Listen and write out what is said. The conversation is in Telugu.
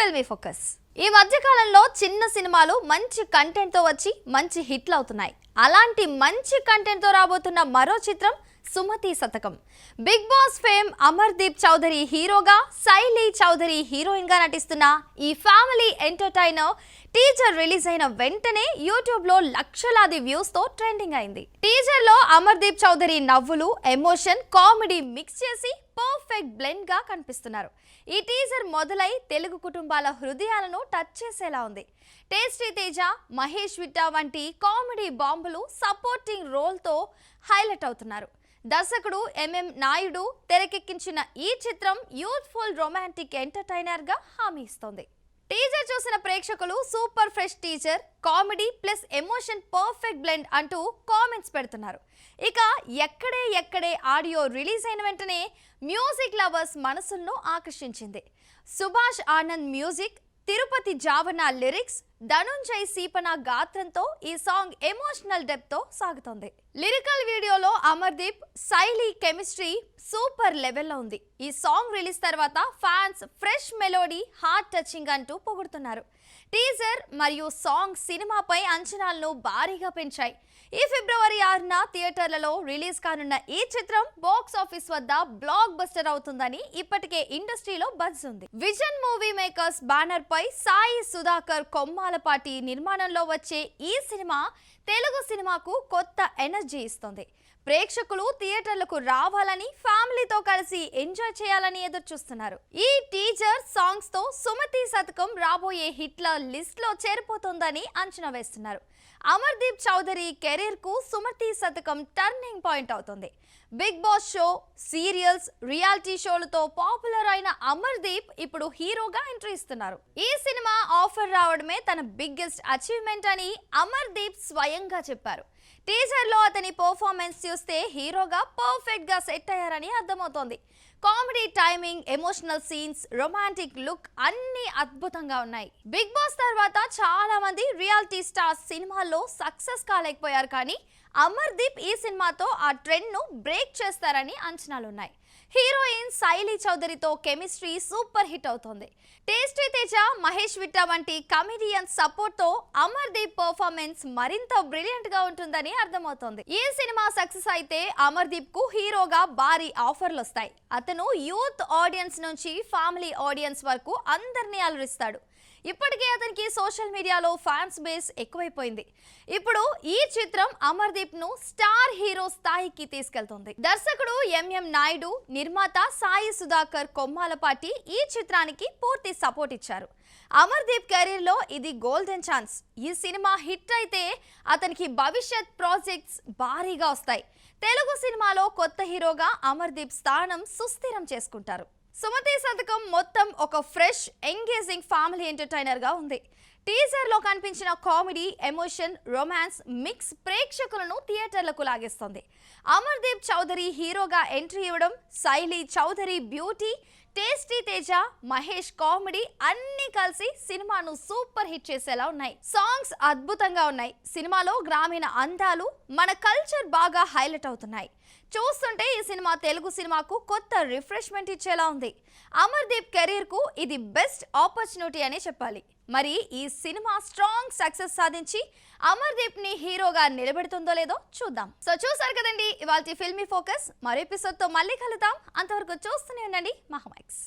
ఫిల్మీ ఫోకస్. ఈ మధ్య కాలంలో చిన్న సినిమాలు మంచి కంటెంట్ తో వచ్చి మంచి హిట్లు అవుతున్నాయి. అలాంటి మంచి కంటెంట్ తో రాబోతున్న మరో చిత్రం Sumathi Sathakam. Bigg Boss fame Amardeep Chowdary హీరోగా, శైలి చౌదరి హీరోయిన్ గా నటిస్తున్న ఈ ఫ్యామిలీ ఎంటర్టైనర్ టీజర్ రిలీజ్ అయిన వెంటనే యూట్యూబ్ లో లక్షలాది వ్యూస్ తో ట్రెండింగ్ అయింది. టీజర్ లో అమర్దీప్ చౌదరి నవ్వులు, ఎమోషన్, కామెడీ మిక్స్ చేసి పర్ఫెక్ట్ బ్లెండ్ గా కనిపిస్తున్నారు. ఈ టీజర్ మొదలై తెలుగు కుటుంబాల హృదయాలను టచ్ చేసేలా ఉంది. టేస్టీ తేజ, మహేష్ విట్టా వంటి కామెడీ బాంబులు సపోర్టింగ్ రోల్ తో హైలైట్ అవుతున్నారు. దర్శకుడు ఎంఎం నాయుడు తెరకెక్కించిన ఈ చిత్రం యూత్ఫుల్ రొమాంటిక్ ఎంటర్టైనర్ గా హామీ ఇస్తోంది. టీజర్ చూసిన ప్రేక్షకులు super fresh teaser, comedy plus emotion perfect blend అంటూ కామెంట్స్ పెడుతున్నారు. ఇక ఎక్కడే ఆడియో రిలీజ్ అయిన వెంటనే మ్యూజిక్ లవర్స్ మనసులను ఆకర్షించింది. సుభాష్ ఆనంద్ మ్యూజిక్, తిరుపతి జావన లిరిక్స్, ధనుంజయ్ సీపన గాత్రంతో ఈ సాంగ్ ఎమోషనల్ డెప్త్ తో సాగుతోంది. లిరికల్ వీడియోలో అమర్దీప్, శైలి కెమిస్ట్రీ సూపర్ లెవెల్లో ఉంది. ఈ సాంగ్ రిలీజ్ తర్వాత fans fresh melody, heart touching అంటూ పొగుడుతున్నారు. టీజర్ మరియు సాంగ్ సినిమాపై అంచనాలను భారీగా పెంచాయి. ఈ ఫిబ్రవరి 6న థియేటర్లలో రిలీజ్ కానున్న ఈ చిత్రం బాక్స్ ఆఫీస్ వద్ద బ్లాక్ బస్టర్ అవుతుందని ఇప్పటికే ఇండస్ట్రీలో బజ్ ఉంది. విజన్ మూవీ మేకర్స్ బ్యానర్ పై సాయి సుధాకర్ కొమ్మాలపాటి నిర్మాణంలో వచ్చే ఈ సినిమా తెలుగు సినిమాకు కొత్త ఎనర్జీ ఇస్తుంది. ప్రేక్షకులు థియేటర్లకు రావాలని, ఫ్యామిలీతో కలిసి ఎంజాయ్ చేయాలని ఎదురు చూస్తున్నారు. ఈ టీజర్ సాంగ్స్ తో సుమతి శతకం రాబోయే హిట్ల లిస్ట్ లో చేరిపోతుందని అంచనా వేస్తున్నారు. అమర్దీప్ చౌదరి కెరీర్ కు సుమతి శతకం టర్నింగ్ పాయింట్ అవుతుంది. Bigg Boss show, serials, reality షోలతో పాపులర్ అయిన అమర్దీప్ ఇప్పుడు హీరోగా ఎంట్రీ ఇస్తున్నారు. ఈ సినిమా ఆఫర్ రావడమే తన బిగ్గెస్ట్ అచీవ్మెంట్ అని అమర్దీప్ స్వయంగా చెప్పారు. టీజర్ లో అతని పర్ఫార్మెన్స్ చూస్తే హీరోగా పర్ఫెక్ట్ గా సెట్ అయ్యారని అర్థమవుతోంది. Comedy timing, emotional scenes, romantic look అన్ని అద్భుతంగా ఉన్నాయి. బిగ్ బాస్ తర్వాత చాలా మంది రియాలిటీ స్టార్స్ సినిమాల్లో సక్సెస్ కాలేకపోయారు, కానీ అమర్దీప్ ఈ సినిమాతో ఆ ట్రెండ్ ను బ్రేక్ చేస్తారని అంచనాలున్నాయి. హీరోయిన్ శైలి చౌదరితో కెమిస్ట్రీ సూపర్ హిట్ అవుతోంది. టేస్టీ తేజ, మహేష్ విట్టా వంటి కమెడియన్ సపోర్ట్ తో అమర్దీప్ పర్ఫార్మెన్స్ మరింత బ్రిలియంట్ గా ఉంటుందని అర్థమవుతోంది. ఈ సినిమా సక్సెస్ అయితే అమర్దీప్ కు హీరోగా భారీ ఆఫర్లు వస్తాయి. అతను యూత్ ఆడియన్స్ నుంచి ఫ్యామిలీ ఆడియన్స్ వరకు అందరినీ అలరిస్తాడు. ఇప్పటికే అతనికి సోషల్ మీడియాలో ఫ్యాన్స్ బేస్ ఎక్కువైపోయింది. ఇప్పుడు ఈ చిత్రం అమర్దీప్ ను స్టార్ హీరో స్థాయికి తీసుకెళ్తోంది. దర్శకుడు ఎంఎం నాయుడు, నిర్మాత సాయి సుధాకర్ కొమ్మాలపాటి ఈ చిత్రానికి పూర్తి సపోర్ట్ ఇచ్చారు. అమర్దీప్ కెరీర్ లో ఇది గోల్డెన్ ఛాన్స్. ఈ సినిమా హిట్ అయితే అతనికి భవిష్యత్ ప్రాజెక్ట్స్ భారీగా వస్తాయి. తెలుగు సినిమాలో కొత్త హీరోగా అమర్దీప్ స్థానం సుస్థిరం చేసుకుంటారు. సుమతి శతకం మొత్తం ఒక ఫ్రెష్, ఎంగేజింగ్ ఫ్యామిలీ ఎంటర్టైనర్ గా ఉంది. టీజర్ లో కనిపించిన కామెడీ, ఎమోషన్, రొమాన్స్ మిక్స్ ప్రేక్షకులను థియేటర్లకు లాగేస్తుంది. అమర్దీప్ చౌదరి హీరోగా ఎంట్రీ ఇవ్వడం, Shaili Chowdary beauty, tasty Teja, Mahesh comedy అన్ని కలిసి సినిమాను సూపర్ హిట్ చేసేలా ఉన్నాయి. సాంగ్స్ అద్భుతంగా ఉన్నాయి. సినిమాలో గ్రామీణ అందాలు, మన కల్చర్ బాగా హైలైట్ అవుతున్నాయి. చూస్తుంటే ఈ సినిమా తెలుగు సినిమాకు కొత్త రిఫ్రెష్మెంట్ ఇచ్చేలా ఉంది. అమర్దీప్ కెరీర్ కు ఇది బెస్ట్ ఆపర్చునిటీ అని చెప్పాలి. మరి ఈ సినిమా స్ట్రాంగ్ సక్సెస్ సాధించి అమర్దీప్ ని హీరోగా నిలబెడుతుందో లేదో చూద్దాం. సో చూసారు కదండి ఇవాల్టి ఫిల్మీ ఫోకస్. మరో ఎపిసోడ్ తో మళ్ళీ కలుద్దాం. అంతవరకు చూస్తూనే ఉండండి మహామైక్స్.